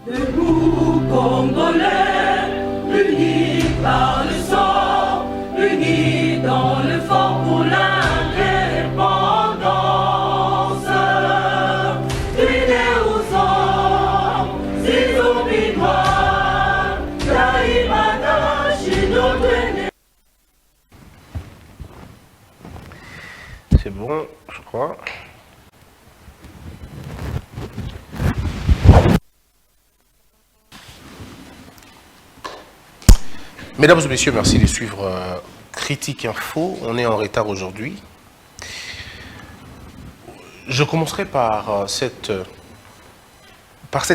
Debout, Congolais, unis par le sang, unis dans le fort pour l'indépendance. Unis aux hommes, si oubliez-moi, Taïmada, Chinote. C'est bon, je crois. Mesdames et messieurs, merci de suivre Critique Info. On est en retard aujourd'hui. Je commencerai par cette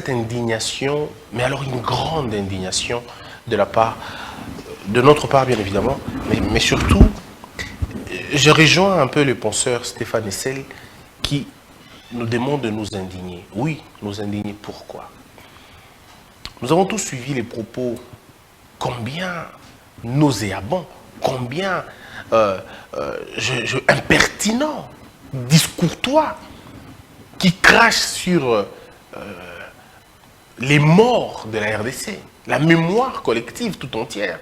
indignation, mais alors une grande indignation de notre part bien évidemment, mais surtout, je rejoins un peu le penseur Stéphane Essel qui nous demande de nous indigner. Oui, nous indigner pourquoi? Nous avons tous suivi les propos combien nauséabond, combien impertinent, discourtois, qui crache sur les morts de la RDC, la mémoire collective tout entière.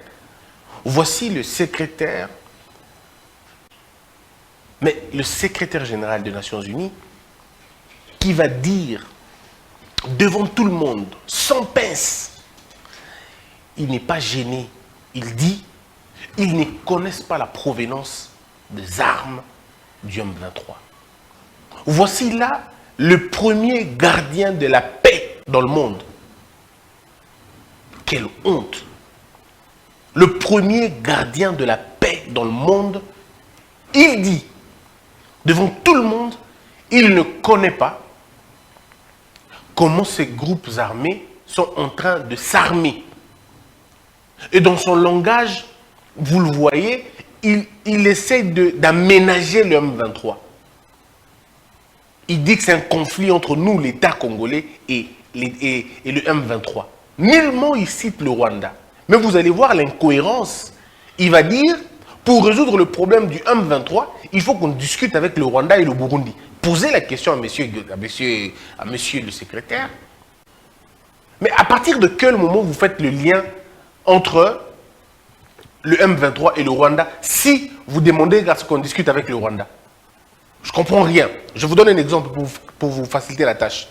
Voici le secrétaire général des Nations Unies qui va dire devant tout le monde, sans pince, il n'est pas gêné. Il dit, ils ne connaissent pas la provenance des armes du M23. Voici là le premier gardien de la paix dans le monde. Quelle honte! Le premier gardien de la paix dans le monde, il dit, devant tout le monde, il ne connaît pas comment ces groupes armés sont en train de s'armer. Et dans son langage, vous le voyez, il essaie d'aménager le M23. Il dit que c'est un conflit entre nous, l'État congolais, et le M23. Nullement il cite le Rwanda. Mais vous allez voir l'incohérence. Il va dire, pour résoudre le problème du M23, il faut qu'on discute avec le Rwanda et le Burundi. Posez la question à monsieur le secrétaire. Mais à partir de quel moment vous faites le lien entre le M23 et le Rwanda si vous demandez à ce qu'on discute avec le Rwanda? Je ne comprends rien. Je vous donne un exemple pour vous faciliter la tâche.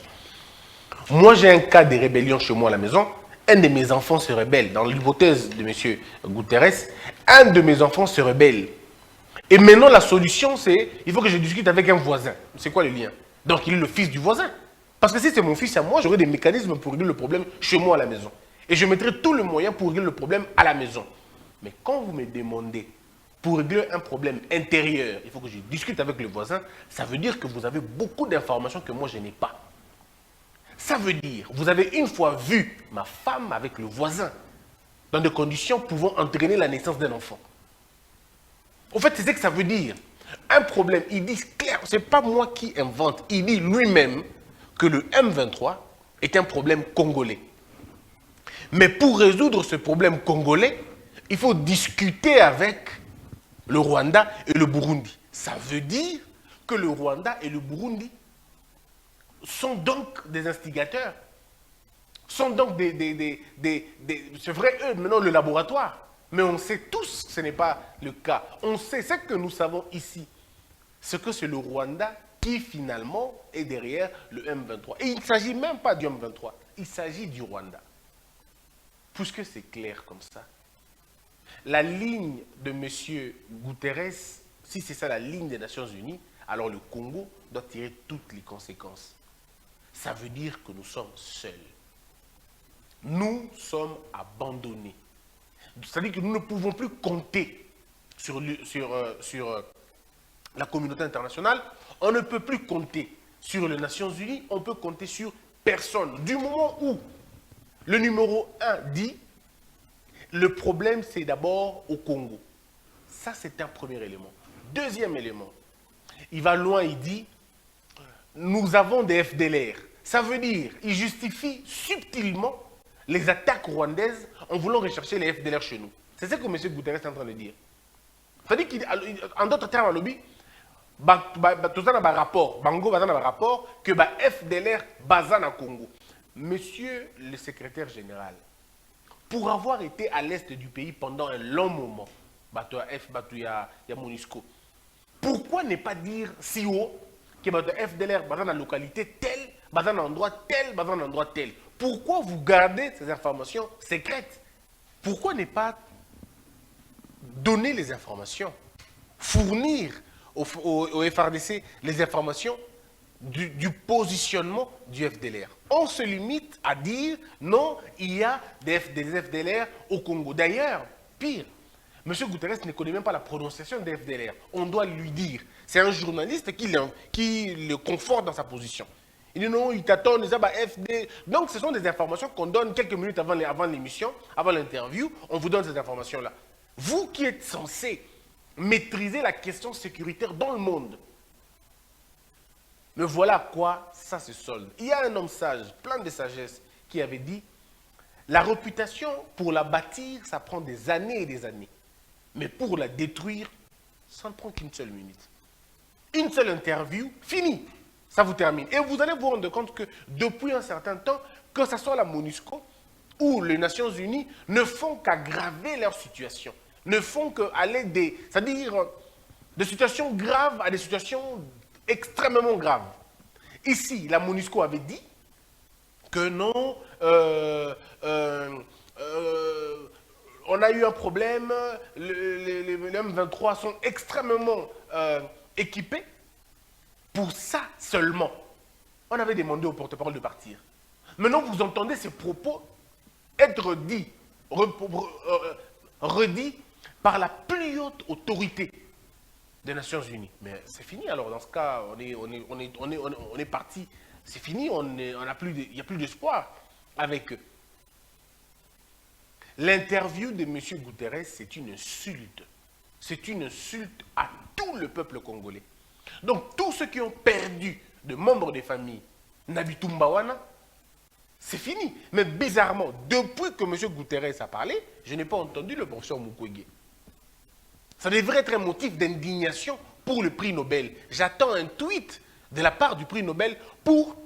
Moi, j'ai un cas de rébellion chez moi à la maison. Un de mes enfants se rebelle. Dans l'hypothèse de M. Guterres, un de mes enfants se rebelle. Et maintenant, la solution, c'est il faut que je discute avec un voisin. C'est quoi le lien? Donc, il est le fils du voisin. Parce que si c'est mon fils à moi, j'aurai des mécanismes pour régler le problème chez moi à la maison. Et je mettrai tout le moyen pour régler le problème à la maison. Mais quand vous me demandez, pour régler un problème intérieur, il faut que je discute avec le voisin, ça veut dire que vous avez beaucoup d'informations que moi je n'ai pas. Ça veut dire, vous avez une fois vu ma femme avec le voisin, dans des conditions pouvant entraîner la naissance d'un enfant. En fait, c'est ce que ça veut dire. Un problème, il dit clair, ce n'est pas moi qui invente, il dit lui-même que le M23 est un problème congolais. Mais pour résoudre ce problème congolais, il faut discuter avec le Rwanda et le Burundi. Ça veut dire que le Rwanda et le Burundi sont donc des instigateurs, sont donc c'est vrai, eux, maintenant, le laboratoire. Mais on sait tous que ce n'est pas le cas. On sait ce que nous savons ici. C'est que c'est le Rwanda qui, finalement, est derrière le M23. Et il ne s'agit même pas du M23. Il s'agit du Rwanda. Puisque c'est clair comme ça, la ligne de M. Guterres, si c'est ça la ligne des Nations Unies, alors le Congo doit tirer toutes les conséquences. Ça veut dire que nous sommes seuls. Nous sommes abandonnés. C'est-à-dire que nous ne pouvons plus compter sur la communauté internationale. On ne peut plus compter sur les Nations Unies. On peut compter sur personne. Du moment où le numéro 1 dit le problème, c'est d'abord au Congo. Ça, c'est un premier élément. Deuxième élément, il va loin, il dit nous avons des FDLR. Ça veut dire, il justifie subtilement les attaques rwandaises en voulant rechercher les FDLR chez nous. C'est ce que M. Guterres est en train de dire. C'est-à-dire qu'en d'autres termes, à l'objet, tout ça dans un rapport, Bango dans un rapport que FDLR basan au Congo. Monsieur le secrétaire général, pour avoir été à l'est du pays pendant un long moment, Bato F, Bato ya MONUSCO, pourquoi ne pas dire si haut que Bato FDLR dans la localité telle, dans un endroit tel, dans un endroit tel? Pourquoi vous gardez ces informations secrètes? Pourquoi ne pas donner les informations, fournir au FRDC les informations du positionnement du FDLR? On se limite à dire non, il y a des FDLR au Congo. D'ailleurs, pire, M. Guterres ne connaît même pas la prononciation des FDLR. On doit lui dire. C'est un journaliste qui le conforte dans sa position. Il dit non, il t'attend, il dit FD. Donc ce sont des informations qu'on donne quelques minutes avant l'émission, avant l'interview. On vous donne ces informations-là. Vous qui êtes censé maîtriser la question sécuritaire dans le monde. Mais voilà à quoi ça se solde. Il y a un homme sage, plein de sagesse, qui avait dit la réputation, pour la bâtir, ça prend des années et des années. Mais pour la détruire, ça ne prend qu'une seule minute. Une seule interview, fini. Ça vous termine. Et vous allez vous rendre compte que depuis un certain temps, que ce soit la MONUSCO ou les Nations Unies, ne font qu'aggraver leur situation. Ne font qu'aller c'est-à-dire de situations graves à des situations extrêmement graves. Ici, la MONUSCO avait dit que non, on a eu un problème, les M23 sont extrêmement équipés. Pour ça seulement, on avait demandé au porte-parole de partir. Maintenant, vous entendez ces propos être dits, redits par la plus haute autorité des Nations Unies. Mais c'est fini alors, dans ce cas, on est parti. C'est fini, il n'y a plus d'espoir avec eux. L'interview de M. Guterres, c'est une insulte. C'est une insulte à tout le peuple congolais. Donc, tous ceux qui ont perdu de membres des familles, Nabitumbawana, c'est fini. Mais bizarrement, depuis que M. Guterres a parlé, je n'ai pas entendu le professeur Mukwege. Ça devrait être un motif d'indignation pour le prix Nobel. J'attends un tweet de la part du prix Nobel pour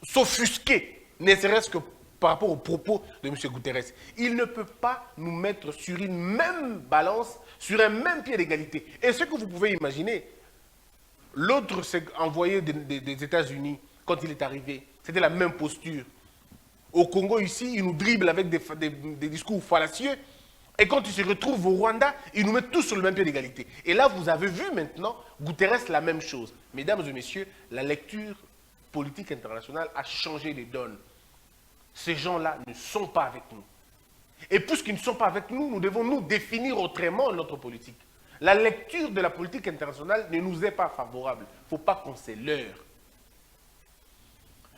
s'offusquer, ne serait-ce que par rapport aux propos de M. Guterres. Il ne peut pas nous mettre sur une même balance, sur un même pied d'égalité. Et ce que vous pouvez imaginer, l'autre envoyé des États-Unis, quand il est arrivé, c'était la même posture. Au Congo, ici, il nous dribble avec des discours fallacieux. Et quand il se retrouve au Rwanda, il nous met tous sur le même pied d'égalité. Et là, vous avez vu maintenant, Guterres, la même chose. Mesdames et messieurs, la lecture politique internationale a changé les donnes. Ces gens-là ne sont pas avec nous. Et puisqu'ils ne sont pas avec nous, nous devons nous définir autrement notre politique. La lecture de la politique internationale ne nous est pas favorable. Il ne faut pas qu'on se leurre.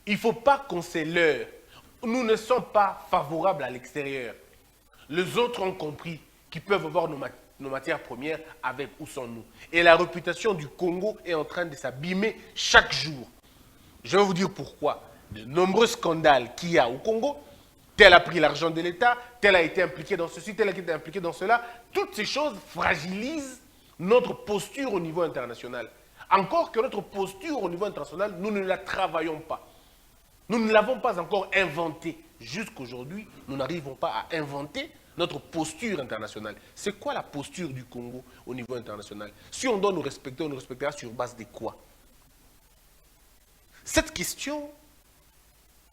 Il ne faut pas qu'on se leurre. Nous ne sommes pas favorables à l'extérieur. Les autres ont compris qu'ils peuvent avoir nos matières premières avec ou sans nous. Et la réputation du Congo est en train de s'abîmer chaque jour. Je vais vous dire pourquoi. De nombreux scandales qu'il y a au Congo, tel a pris l'argent de l'État, tel a été impliqué dans ceci, tel a été impliqué dans cela. Toutes ces choses fragilisent notre posture au niveau international. Encore que notre posture au niveau international, nous ne la travaillons pas. Nous ne l'avons pas encore inventée. Jusqu'aujourd'hui, nous n'arrivons pas à inventer notre posture internationale. C'est quoi la posture du Congo au niveau international? Si on doit nous respecter, on nous respectera sur base de quoi? Cette question,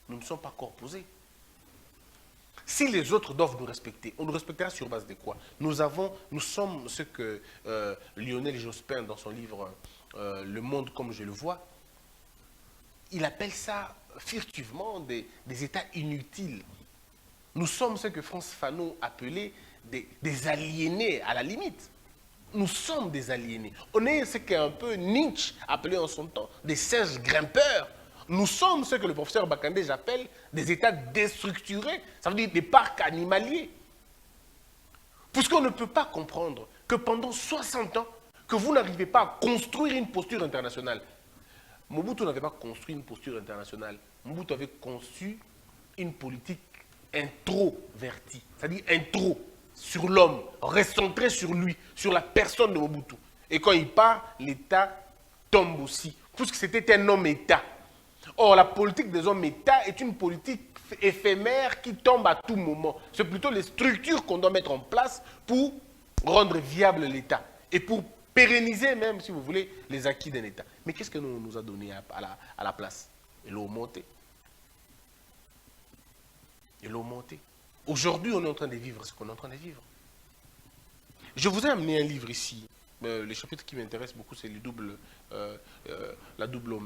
nous ne sommes pas encore posés. Si les autres doivent nous respecter, on nous respectera sur base de quoi? Nous sommes ce que Lionel Jospin, dans son livre Le Monde comme je le vois, il appelle ça furtivement des États inutiles. Nous sommes ce que Frantz Fanon appelait des aliénés à la limite. Nous sommes des aliénés. On est ce qu'un peu Nietzsche appelait en son temps des singes grimpeurs. Nous sommes ce que le professeur Bakandé appelle des États déstructurés. Ça veut dire des parcs animaliers. Puisqu'on ne peut pas comprendre que pendant 60 ans, que vous n'arrivez pas à construire une posture internationale. Mobutu n'avait pas construit une posture internationale. Mobutu avait conçu une politique introvertie, c'est-à-dire intro sur l'homme, recentré sur lui, sur la personne de Mobutu. Et quand il part, l'État tombe aussi, puisque c'était un homme-État. Or, la politique des hommes-États est une politique éphémère qui tombe à tout moment. C'est plutôt les structures qu'on doit mettre en place pour rendre viable l'État et pour pérenniser même, si vous voulez, les acquis d'un État. Mais qu'est-ce que nous a donné à la place? Et l'eau montée. Et l'eau montée. Aujourd'hui, on est en train de vivre ce qu'on est en train de vivre. Je vous ai amené un livre ici. Le chapitre qui m'intéresse beaucoup, c'est la double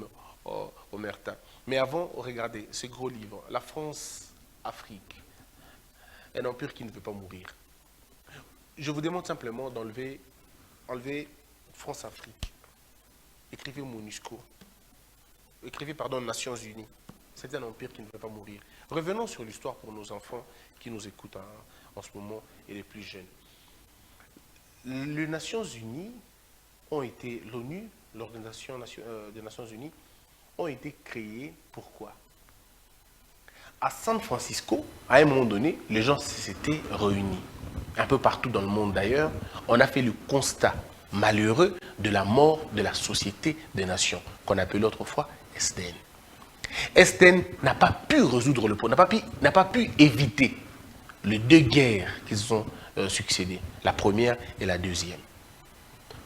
omerta. Mais avant, regardez, ce gros livre, La France-Afrique, un empire qui ne veut pas mourir. Je vous demande simplement d'enlever France-Afrique. Écrivez MONUSCO. Écrivez, pardon, Nations Unies. C'est un empire qui ne veut pas mourir. Revenons sur l'histoire pour nos enfants qui nous écoutent en ce moment et les plus jeunes. Les Nations Unies ont été, l'ONU, l'Organisation des Nations Unies, ont été créées. Pourquoi? À San Francisco, à un moment donné, les gens s'étaient réunis. Un peu partout dans le monde d'ailleurs, on a fait le constat malheureux de la mort de la Société des Nations, qu'on appelait autrefois SDN. SDN n'a pas pu résoudre le problème, n'a pas pu éviter les deux guerres qui se sont succédées, la première et la deuxième.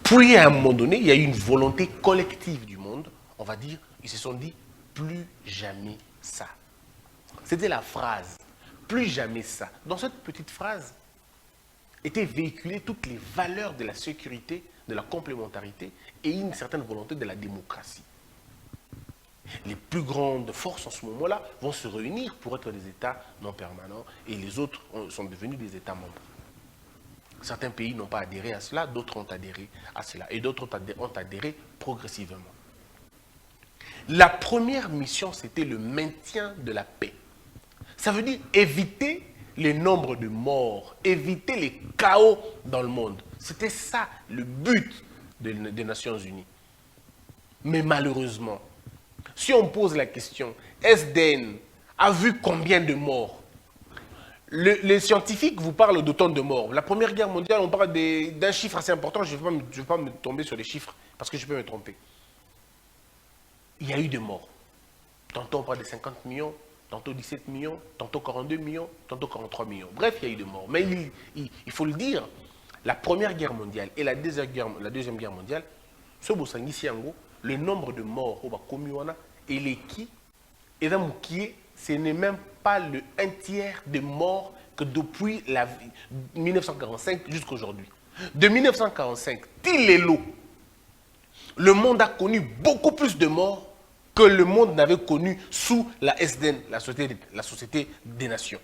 Puis à un moment donné, il y a eu une volonté collective du monde, on va dire, ils se sont dit, plus jamais ça. C'était la phrase, plus jamais ça. Dans cette petite phrase, étaient véhiculées toutes les valeurs de la sécurité, de la complémentarité et une certaine volonté de la démocratie. Les plus grandes forces en ce moment-là vont se réunir pour être des États non permanents et les autres sont devenus des États membres. Certains pays n'ont pas adhéré à cela, d'autres ont adhéré à cela et d'autres ont adhéré progressivement. La première mission, c'était le maintien de la paix. Ça veut dire éviter les nombres de morts, éviter les chaos dans le monde. C'était ça le but des Nations Unies. Mais malheureusement, si on pose la question, SDN a vu combien de morts? Les scientifiques vous parlent d'autant de morts. La Première Guerre mondiale, on parle d'un chiffre assez important. Je ne vais pas me tomber sur les chiffres parce que je peux me tromper. Il y a eu des morts. Tantôt on parle de 50 millions, tantôt 17 millions, tantôt 42 millions, tantôt 43 millions. Bref, il y a eu des morts. Mais il faut le dire, la Première Guerre mondiale et la Deuxième Guerre mondiale, ce Bosangi Siango, le nombre de morts au Bakomiwana et les qui, et dans ce n'est même pas le 1/3 des morts que depuis 1945 jusqu'à aujourd'hui. De 1945, till l'eau, le monde a connu beaucoup plus de morts que le monde n'avait connu sous la SDN, la Société des Nations.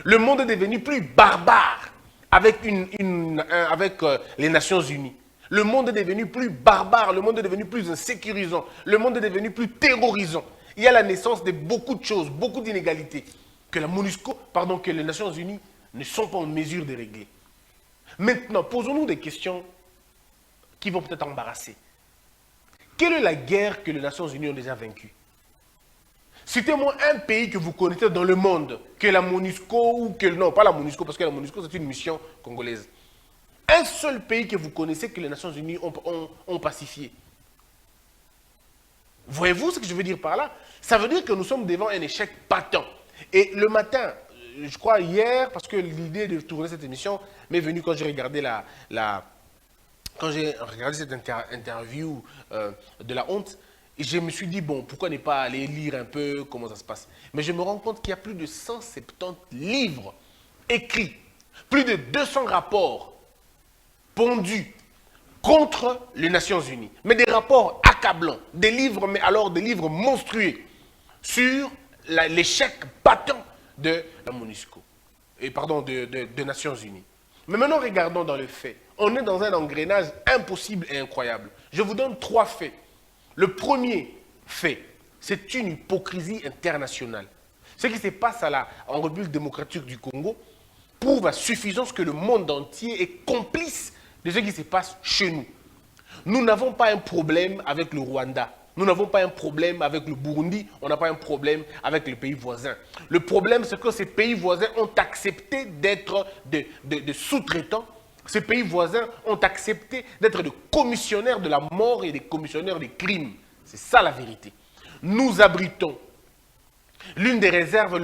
Le monde est devenu plus barbare avec, les Nations Unies. Le monde est devenu plus barbare, le monde est devenu plus insécurisant, le monde est devenu plus terrorisant. Il y a la naissance de beaucoup de choses, beaucoup d'inégalités que que les Nations Unies ne sont pas en mesure de régler. Maintenant, posons-nous des questions qui vont peut-être embarrasser. Quelle est la guerre que les Nations Unies ont déjà vaincue? Citez-moi un pays que vous connaissez dans le monde, que la MONUSCO ou que... Non, pas la MONUSCO, parce que la MONUSCO, c'est une mission congolaise. Un seul pays que vous connaissez que les Nations Unies ont pacifié. Voyez-vous ce que je veux dire par là? Ça veut dire que nous sommes devant un échec patent. Et le matin, je crois hier, parce que l'idée de tourner cette émission m'est venue quand j'ai regardé cette interview de la honte, et je me suis dit, bon, pourquoi ne pas aller lire un peu comment ça se passe? Mais je me rends compte qu'il y a plus de 170 livres écrits, plus de 200 rapports pondus contre les Nations Unies. Mais des rapports accablants, des livres, mais alors des livres monstrueux sur l'échec patent de la MONUSCO, des Nations Unies. Mais maintenant, regardons dans les faits. On est dans un engrenage impossible et incroyable. Je vous donne 3 faits. Le premier fait, c'est une hypocrisie internationale. Ce qui se passe en République démocratique du Congo prouve à suffisance que le monde entier est complice de ce qui se passe chez nous. Nous n'avons pas un problème avec le Rwanda. Nous n'avons pas un problème avec le Burundi. On n'a pas un problème avec les pays voisins. Le problème, c'est que ces pays voisins ont accepté d'être des sous-traitants. Ces pays voisins ont accepté d'être des commissionnaires de la mort et des commissionnaires des crimes. C'est ça la vérité. nous abritons l'une des réserves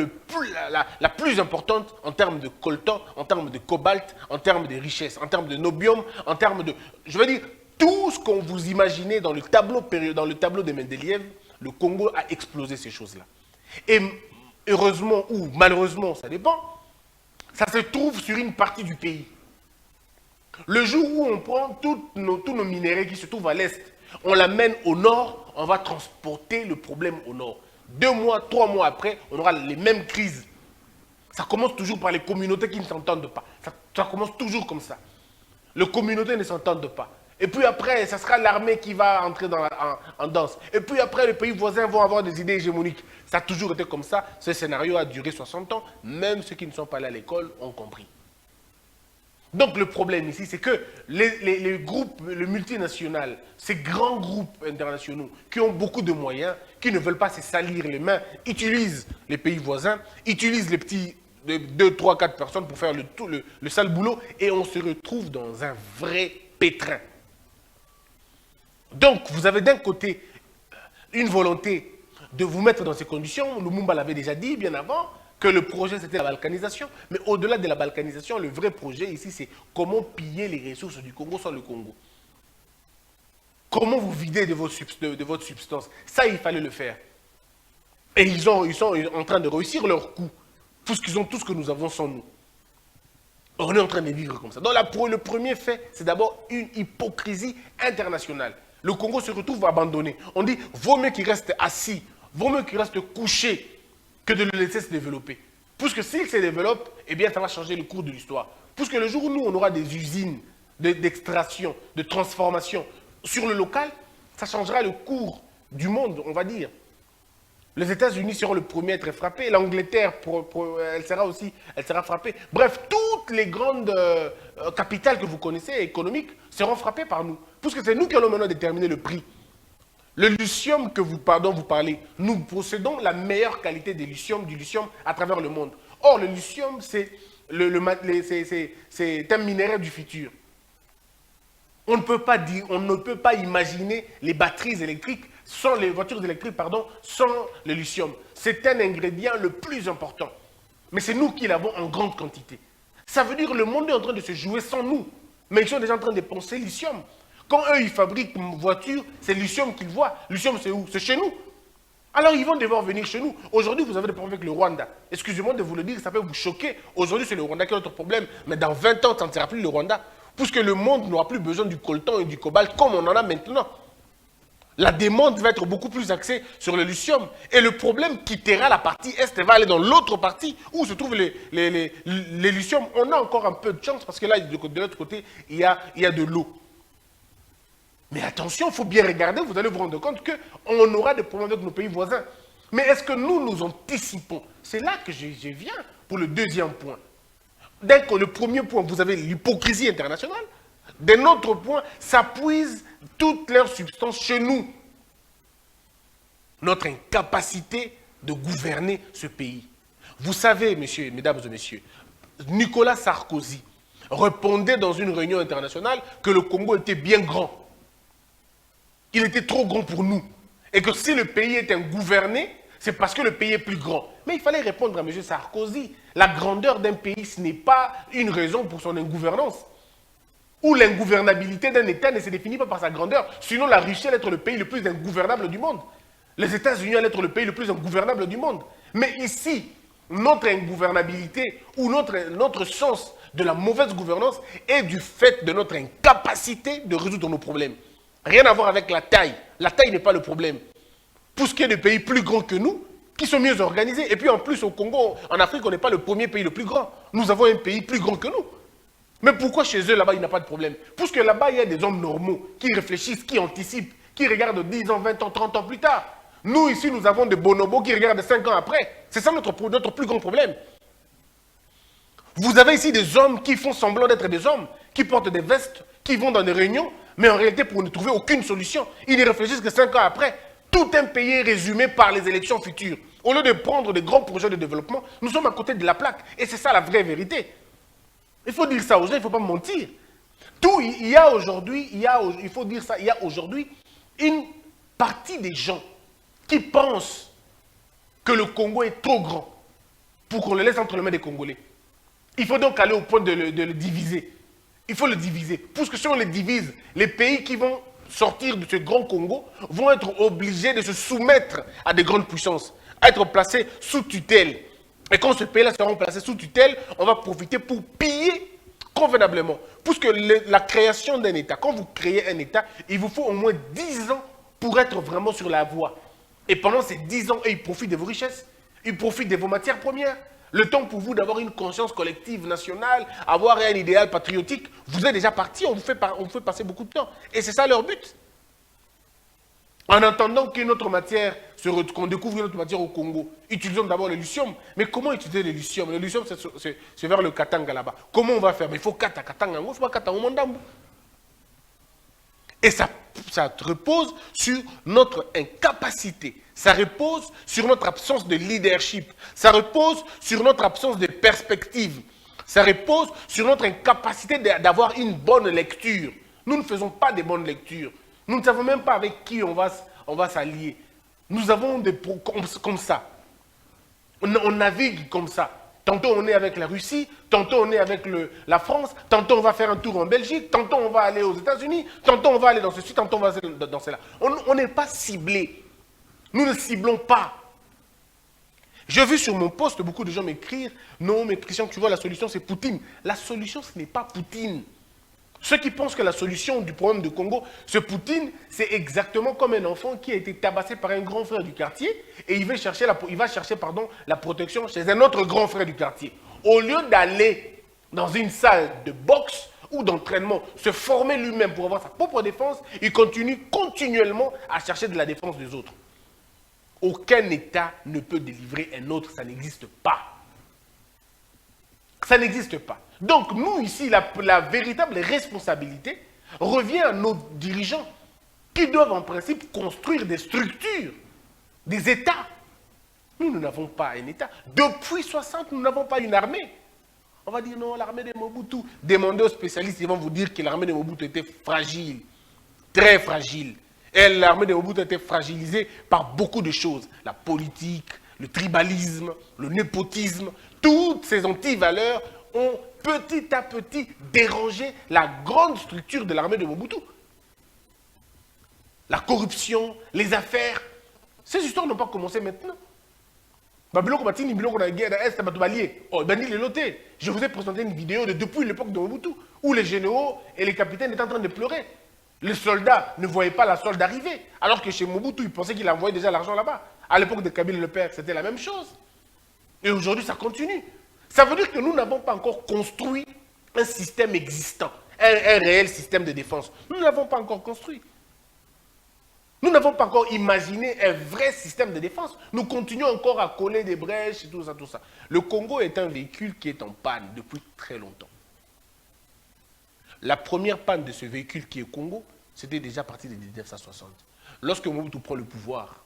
la plus importante en termes de coltan, en termes de cobalt, en termes de richesse, en termes de nobium, en termes de... Je veux dire, tout ce qu'on vous imaginez dans le tableau de Mendeleïev, le Congo a explosé ces choses-là. Et heureusement ou malheureusement, ça dépend, ça se trouve sur une partie du pays. Le jour où on prend tous nos minéraux qui se trouvent à l'est, on l'amène au nord, on va transporter le problème au nord. 2 mois, 3 mois après, on aura les mêmes crises. Ça commence toujours par les communautés qui ne s'entendent pas. Ça commence toujours comme ça. Les communautés ne s'entendent pas. Et puis après, ça sera l'armée qui va entrer en danse. Et puis après, les pays voisins vont avoir des idées hégémoniques. Ça a toujours été comme ça. Ce scénario a duré 60 ans. Même ceux qui ne sont pas allés à l'école ont compris. Donc le problème ici, c'est que les groupes, le multinational, ces grands groupes internationaux qui ont beaucoup de moyens, qui ne veulent pas se salir les mains, utilisent les pays voisins, utilisent les petits 2, 3, 4 personnes pour faire le sale boulot et on se retrouve dans un vrai pétrin. Donc vous avez d'un côté une volonté de vous mettre dans ces conditions, Lumumba l'avait déjà dit bien avant, que le projet c'était la balkanisation, mais au-delà de la balkanisation, le vrai projet ici c'est comment piller les ressources du Congo sans le Congo. Comment vous vider de votre substance. Ça, il fallait le faire. Et ils sont en train de réussir leur coup, puisqu'ils ont tout ce que nous avons sans nous. On est en train de vivre comme ça. Donc le premier fait, c'est d'abord une hypocrisie internationale. Le Congo se retrouve abandonné. On dit, vaut mieux qu'il reste assis, vaut mieux qu'il reste couché, que de le laisser se développer. Puisque s'il se développe, eh bien, ça va changer le cours de l'histoire. Puisque le jour où nous, on aura des usines d'extraction, de transformation sur le local, ça changera le cours du monde, on va dire. Les États-Unis seront le premier à être frappés. L'Angleterre, elle sera frappée. Bref, toutes les grandes capitales que vous connaissez, économiques, seront frappées par nous. Puisque c'est nous qui allons maintenant déterminer le prix. Le lithium dont vous parlez, nous possédons la meilleure qualité du lithium à travers le monde. Or, le lithium, c'est un minerai du futur. On ne peut pas imaginer les batteries électriques les voitures électriques, sans le lithium. C'est un ingrédient le plus important. Mais c'est nous qui l'avons en grande quantité. Ça veut dire que le monde est en train de se jouer sans nous. Mais ils sont déjà en train de penser lithium. Quand eux, ils fabriquent une voiture, c'est lithium qu'ils voient. Lithium, c'est où? C'est chez nous. Alors, ils vont devoir venir chez nous. Aujourd'hui, vous avez des problèmes avec le Rwanda. Excusez-moi de vous le dire, ça peut vous choquer. Aujourd'hui, c'est le Rwanda qui est notre problème. Mais dans 20 ans, ça ne sera plus le Rwanda. Puisque le monde n'aura plus besoin du coltan et du cobalt comme on en a maintenant. La demande va être beaucoup plus axée sur le lithium. Et le problème quittera la partie est et va aller dans l'autre partie où se trouvent les lithiums. On a encore un peu de chance parce que là, de l'autre côté, il y a de l'eau. Mais attention, il faut bien regarder, vous allez vous rendre compte qu'on aura des problèmes avec nos pays voisins. Mais est-ce que nous anticipons? C'est là que je viens pour le deuxième point. Dès que le premier point, vous avez l'hypocrisie internationale. D'un autre point, ça puise toutes leurs substances chez nous. Notre incapacité de gouverner ce pays. Vous savez, mesdames et messieurs, Nicolas Sarkozy répondait dans une réunion internationale que le Congo était bien grand. Il était trop grand pour nous. Et que si le pays est gouverné, c'est parce que le pays est plus grand. Mais il fallait répondre à M. Sarkozy. La grandeur d'un pays, ce n'est pas une raison pour son ingouvernance. Ou l'ingouvernabilité d'un État ne se définit pas par sa grandeur. Sinon, la Russie allait être le pays le plus ingouvernable du monde. Les États-Unis allaient être le pays le plus ingouvernable du monde. Mais ici, notre ingouvernabilité ou notre sens de la mauvaise gouvernance est du fait de notre incapacité de résoudre nos problèmes. Rien à voir avec la taille. La taille n'est pas le problème. Puisqu'il y a des pays plus grands que nous, qui sont mieux organisés. Et puis en plus, au Congo, en Afrique, on n'est pas le premier pays le plus grand. Nous avons un pays plus grand que nous. Mais pourquoi chez eux, là-bas, il n'y a pas de problème? Puisque là-bas, il y a des hommes normaux qui réfléchissent, qui anticipent, qui regardent 10 ans, 20 ans, 30 ans plus tard. Nous, ici, nous avons des bonobos qui regardent 5 ans après. C'est ça notre plus grand problème. Vous avez ici des hommes qui font semblant d'être des hommes, qui portent des vestes, qui vont dans des réunions, mais en réalité, pour ne trouver aucune solution, ils ne réfléchissent que 5 ans après. Tout un pays est résumé par les élections futures. Au lieu de prendre des grands projets de développement, nous sommes à côté de la plaque. Et c'est ça la vraie vérité. Il faut dire ça aux gens, il ne faut pas mentir. Il y a aujourd'hui une partie des gens qui pensent que le Congo est trop grand pour qu'on le laisse entre les mains des Congolais. Il faut donc aller au point de le diviser. Il faut le diviser. Puisque si on le divise, les pays qui vont sortir de ce grand Congo vont être obligés de se soumettre à des grandes puissances, à être placés sous tutelle. Et quand ce pays-là sera placé sous tutelle, on va profiter pour piller convenablement. Puisque la création d'un État, quand vous créez un État, il vous faut au moins 10 ans pour être vraiment sur la voie. Et pendant ces 10 ans, ils profitent de vos richesses, ils profitent de vos matières premières. Le temps pour vous d'avoir une conscience collective nationale, avoir un idéal patriotique, vous êtes déjà parti, on vous fait passer beaucoup de temps. Et c'est ça leur but. En attendant qu'une autre matière, qu'on découvre une autre matière au Congo, utilisons d'abord le lithium. Mais comment utiliser le lithium? Le lithium, c'est vers le Katanga là-bas. Comment on va faire? Mais il faut Kata Katanga, il faut pas Kata Omondambo. Et ça repose sur notre incapacité. Ça repose sur notre absence de leadership. Ça repose sur notre absence de perspective. Ça repose sur notre incapacité d'avoir une bonne lecture. Nous ne faisons pas de bonnes lectures. Nous ne savons même pas avec qui on va s'allier. Nous avons des comme ça. On navigue comme ça. Tantôt on est avec la Russie, tantôt on est avec la France, tantôt on va faire un tour en Belgique, tantôt on va aller aux États-Unis, tantôt on va aller dans ceci, tantôt on va aller dans cela. On n'est pas ciblé. Nous ne ciblons pas. J'ai vu sur mon poste beaucoup de gens m'écrire « Non, mais Christian, tu vois, la solution c'est Poutine. » La solution, ce n'est pas Poutine. Ceux qui pensent que la solution du problème du Congo, c'est Poutine, c'est exactement comme un enfant qui a été tabassé par un grand frère du quartier et il va chercher la protection chez un autre grand frère du quartier. Au lieu d'aller dans une salle de boxe ou d'entraînement, se former lui-même pour avoir sa propre défense, il continue continuellement à chercher de la défense des autres. Aucun État ne peut délivrer un autre, ça n'existe pas. Ça n'existe pas. Donc nous ici, la véritable responsabilité revient à nos dirigeants qui doivent en principe construire des structures, des États. Nous n'avons pas un État. Depuis 60, nous n'avons pas une armée. On va dire non, l'armée de Mobutu. Demandez aux spécialistes, ils vont vous dire que l'armée de Mobutu était fragile, très fragile. Et l'armée de Mobutu a été fragilisée par beaucoup de choses. La politique, le tribalisme, le népotisme, toutes ces antivaleurs ont petit à petit dérangé la grande structure de l'armée de Mobutu. La corruption, les affaires, ces histoires n'ont pas commencé maintenant. Je vous ai présenté une vidéo depuis l'époque de Mobutu, où les généraux et les capitaines étaient en train de pleurer. Les soldats ne voyaient pas la solde arriver, alors que chez Mobutu, ils pensaient qu'il envoyait déjà l'argent là-bas. À l'époque de Kabila le père, c'était la même chose. Et aujourd'hui, ça continue. Ça veut dire que nous n'avons pas encore construit un système existant, un réel système de défense. Nous ne l'avons pas encore construit. Nous n'avons pas encore imaginé un vrai système de défense. Nous continuons encore à coller des brèches et tout ça, tout ça. Le Congo est un véhicule qui est en panne depuis très longtemps. La première panne de ce véhicule qui est Congo, c'était déjà à partir de 1960. Lorsque Mobutu prend le pouvoir,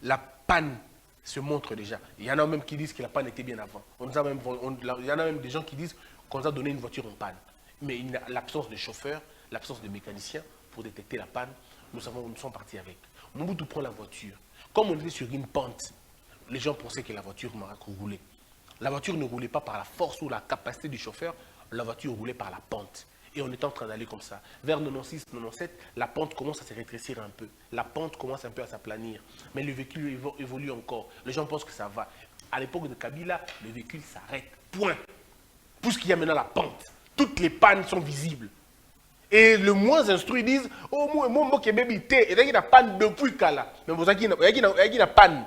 la panne se montre déjà. Il y en a même qui disent que la panne était bien avant. Il y en a même des gens qui disent qu'on nous a donné une voiture en panne. Mais l'absence de chauffeur, l'absence de mécanicien pour détecter la panne, nous sommes partis avec. Mobutu prend la voiture. Comme on était sur une pente, les gens pensaient que la voiture roulait. La voiture ne roulait pas par la force ou la capacité du chauffeur, la voiture roulait par la pente. Et on est en train d'aller comme ça. Vers 96, 97, la pente commence à se rétrécir un peu. La pente commence un peu à s'aplanir. Mais le véhicule évolue encore. Les gens pensent que ça va. À l'époque de Kabila, le véhicule s'arrête. Point. Puisqu'il y a maintenant la pente. Toutes les pannes sont visibles. Et le moins instruit disent, oh, moi, qui baby, et il y a panne depuis Kala. Mais vous avez une panne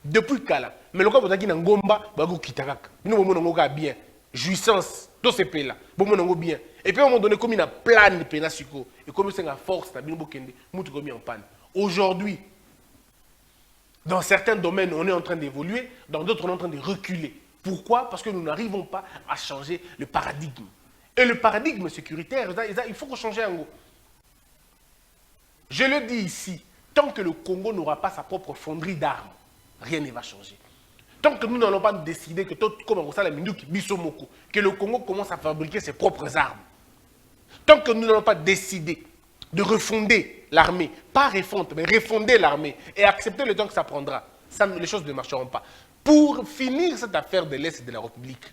depuis Kala. Mais le cas, vous avez une ngomba, vous avez kitakak. Nous, vous avez bien. Jouissance, tous ces pays-là. Vous avez bien. Et puis, à un moment donné, comme il y a plein de pays, et comme c'est la force, vous avez en panne. Aujourd'hui, dans certains domaines, on est en train d'évoluer, dans d'autres, on est en train de reculer. Pourquoi? Parce que nous n'arrivons pas à changer le paradigme. Et le paradigme sécuritaire, il faut qu'on change un mot. Je le dis ici, tant que le Congo n'aura pas sa propre fonderie d'armes, rien ne va changer. Tant que nous n'allons pas décider que le Congo commence à fabriquer ses propres armes, tant que nous n'allons pas décider de refonder l'armée, pas refonte, mais refonder l'armée et accepter le temps que ça prendra, ça, les choses ne marcheront pas. Pour finir cette affaire de l'Est de la République,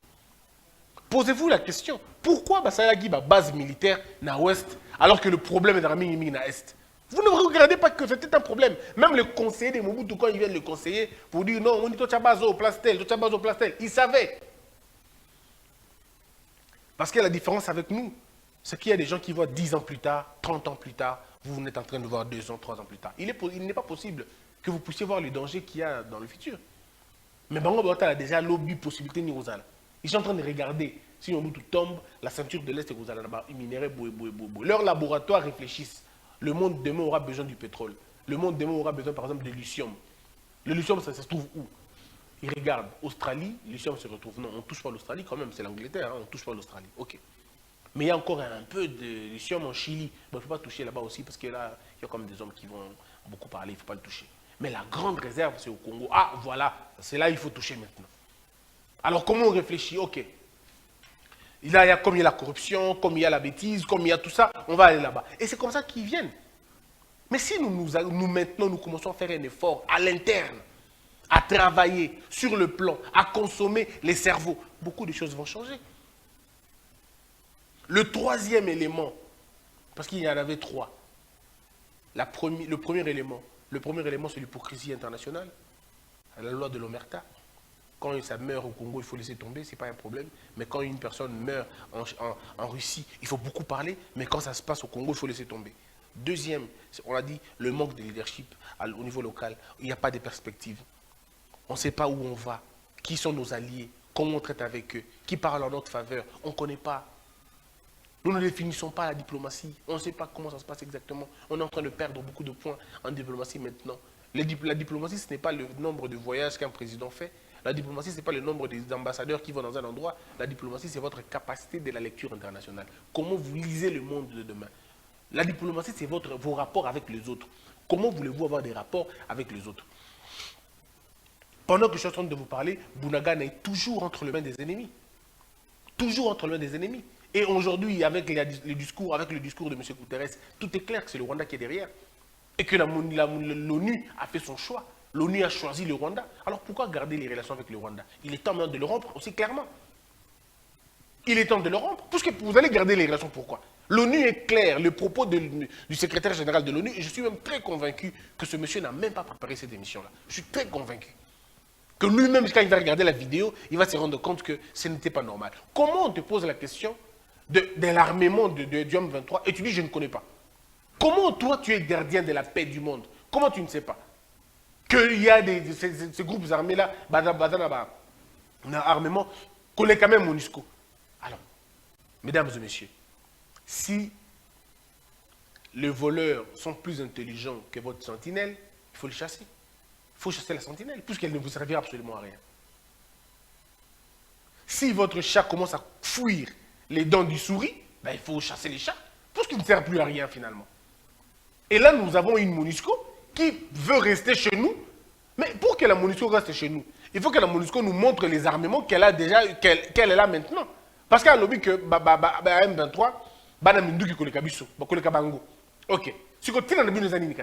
posez-vous la question, pourquoi Bassaya Giba base militaire na Ouest alors que le problème est dans l'armée na Est? Vous ne regardez pas que c'était un problème. Même le conseiller de Mobutu, quand ils viennent le conseiller, pour dire non, on dit Tochabazo, place tel, Tochabazo, place tel, ils savaient. Parce que la différence avec nous, c'est qu'il y a des gens qui voient 10 ans plus tard, 30 ans plus tard, vous êtes en train de voir 2 ans, 3 ans plus tard. Il n'est pas possible que vous puissiez voir les dangers qu'il y a dans le futur. Mais Bango Bota a déjà lobby possibilité ni Rosala. Ils sont en train de regarder si Mobutu tombe, la ceinture de l'Est et Rosala, minerai, leurs laboratoires réfléchissent. Le monde demain aura besoin du pétrole. Le monde demain aura besoin, par exemple, de lithium. Le lithium, ça se trouve où? Ils regardent. Australie, le lithium se retrouve. Non, on ne touche pas l'Australie quand même, c'est l'Angleterre, hein, on ne touche pas l'Australie. Ok. Mais il y a encore un peu de lithium en Chili. Bon, il ne faut pas toucher là-bas aussi, parce que là, il y a comme des hommes qui vont beaucoup parler, il ne faut pas le toucher. Mais la grande réserve, c'est au Congo. Ah, voilà, c'est là qu'il faut toucher maintenant. Alors, comment on réfléchit? Ok. Comme il y a la corruption, comme il y a la bêtise, comme il y a tout ça, on va aller là-bas. Et c'est comme ça qu'ils viennent. Mais si maintenant, nous commençons à faire un effort à l'interne, à travailler sur le plan, à consommer les cerveaux, beaucoup de choses vont changer. Le troisième élément, parce qu'il y en avait 3, le premier élément, c'est l'hypocrisie internationale, la loi de l'Omerta. Quand ça meurt au Congo, il faut laisser tomber, ce n'est pas un problème. Mais quand une personne meurt en Russie, il faut beaucoup parler. Mais quand ça se passe au Congo, il faut laisser tomber. Deuxième, on a dit, le manque de leadership au niveau local. Il n'y a pas de perspective. On ne sait pas où on va, qui sont nos alliés, comment on traite avec eux, qui parle en notre faveur. On ne connaît pas. Nous ne définissons pas la diplomatie. On ne sait pas comment ça se passe exactement. On est en train de perdre beaucoup de points en diplomatie maintenant. La diplomatie, ce n'est pas le nombre de voyages qu'un président fait. La diplomatie, ce n'est pas le nombre des ambassadeurs qui vont dans un endroit. La diplomatie, c'est votre capacité de la lecture internationale. Comment vous lisez le monde de demain. La diplomatie, c'est vos rapports avec les autres. Comment voulez-vous avoir des rapports avec les autres? Pendant que je suis en train de vous parler, Bunagana est toujours entre les mains des ennemis. Toujours entre les mains des ennemis. Et aujourd'hui, avec le discours de M. Guterres, tout est clair que c'est le Rwanda qui est derrière. Et que l'ONU a fait son choix. L'ONU a choisi le Rwanda. Alors pourquoi garder les relations avec le Rwanda? Il est temps maintenant de le rompre aussi clairement. Il est temps de le rompre. Parce que vous allez garder les relations, pourquoi? L'ONU est clair, le propos du secrétaire général de l'ONU, et je suis même très convaincu que ce monsieur n'a même pas préparé cette émission-là. Je suis très convaincu. Que lui-même, quand il va regarder la vidéo, il va se rendre compte que ce n'était pas normal. Comment on te pose la question de l'armement de Diom 23 et tu dis je ne connais pas? Comment toi tu es gardien de la paix du monde? Comment tu ne sais pas qu'il y a ces groupes armés-là, armement, qu'on est quand même MONUSCO? Alors, mesdames et messieurs, si les voleurs sont plus intelligents que votre sentinelle, il faut les chasser. Il faut chasser la sentinelle, puisqu'elle ne vous servira absolument à rien. Si votre chat commence à fuir les dents du souris, ben, il faut chasser les chats, puisqu'ils ne servent plus à rien finalement. Et là, nous avons une MONUSCO qui veut rester chez nous. Mais pour que la MONUSCO reste chez nous, il faut que la MONUSCO nous montre les armements qu'elle a déjà, qu'elle est là maintenant. Parce qu'elle a lobby que M23, Banaminduki Kolekabiso, Kolekabango. Ok. Si vous avez des années,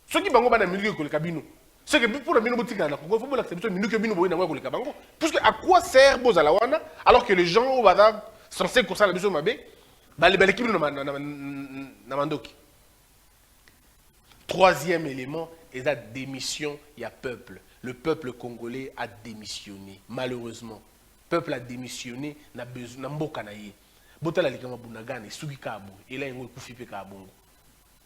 ceux qui bango Banaminduki Kolekabino, c'est que pour le minimum, il faut l'accepter Kolekabango. Parce que à quoi sert Bozalawana alors que les gens sont censés comme ça la mission Mabé, l'équipe de Namandoki. Troisième élément, et la démission, il y a peuple. Le peuple congolais a démissionné, malheureusement. Le peuple a démissionné, n'a besoin, n'a pas de Botala likama Bunagana, Sugi Kabo, et là il y a un coup de Kabongo.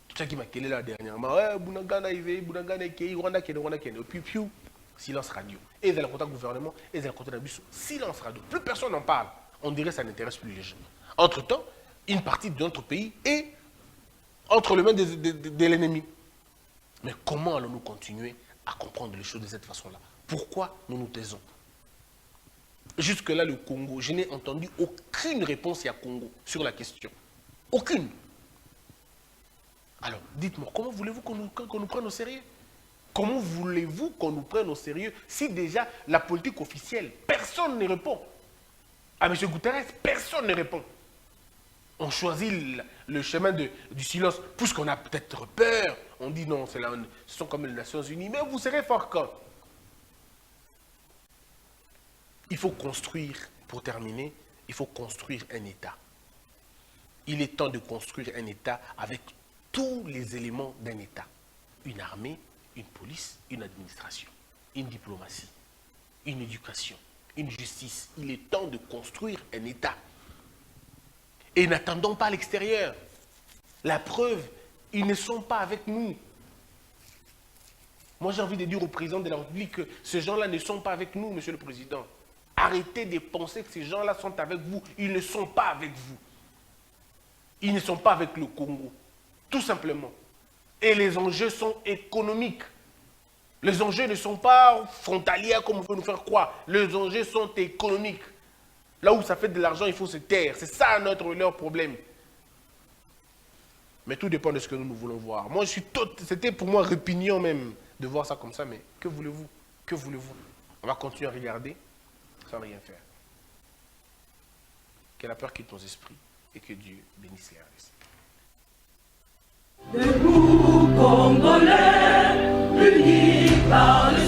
Tout ça qui m'a quitté là dernièrement, Bunagana il Bunagana qui Rwanda qui et puis silence radio. Et ils ont le contact gouvernement, et ils ont le contact d'abus, silence radio. Plus personne n'en parle. On dirait que ça n'intéresse plus les gens. Entre-temps, une partie de notre pays est entre les mains de l'ennemi. Mais comment allons-nous continuer à comprendre les choses de cette façon-là? Pourquoi nous nous taisons? Jusque-là, le Congo, je n'ai entendu aucune réponse à Congo sur la question. Aucune. Alors, dites-moi, comment voulez-vous qu'on nous prenne au sérieux? Comment voulez-vous qu'on nous prenne au sérieux si déjà la politique officielle, personne ne répond? À M. Guterres, personne ne répond. On choisit le chemin du silence, puisqu'on a peut-être peur. On dit non, ce sont comme les Nations Unies. Mais vous serez fort quand? Il faut construire, pour terminer, il faut construire un État. Il est temps de construire un État avec tous les éléments d'un État. Une armée, une police, une administration, une diplomatie, une éducation, une justice. Il est temps de construire un État. Et n'attendons pas l'extérieur. La preuve, ils ne sont pas avec nous. Moi, j'ai envie de dire au président de la République que ces gens-là ne sont pas avec nous, monsieur le président. Arrêtez de penser que ces gens-là sont avec vous. Ils ne sont pas avec vous. Ils ne sont pas avec le Congo. Tout simplement. Et les enjeux sont économiques. Les enjeux ne sont pas frontaliers comme on veut nous faire croire. Les enjeux sont économiques. Là où ça fait de l'argent, il faut se taire. C'est ça leur problème. Mais tout dépend de ce que nous voulons voir. Moi, c'était pour moi répugnant même de voir ça comme ça. Mais que voulez-vous? Que voulez-vous? On va continuer à regarder sans rien faire. Que la peur quitte nos esprits et que Dieu bénisse les RDC. Debout, Congolais, unis par le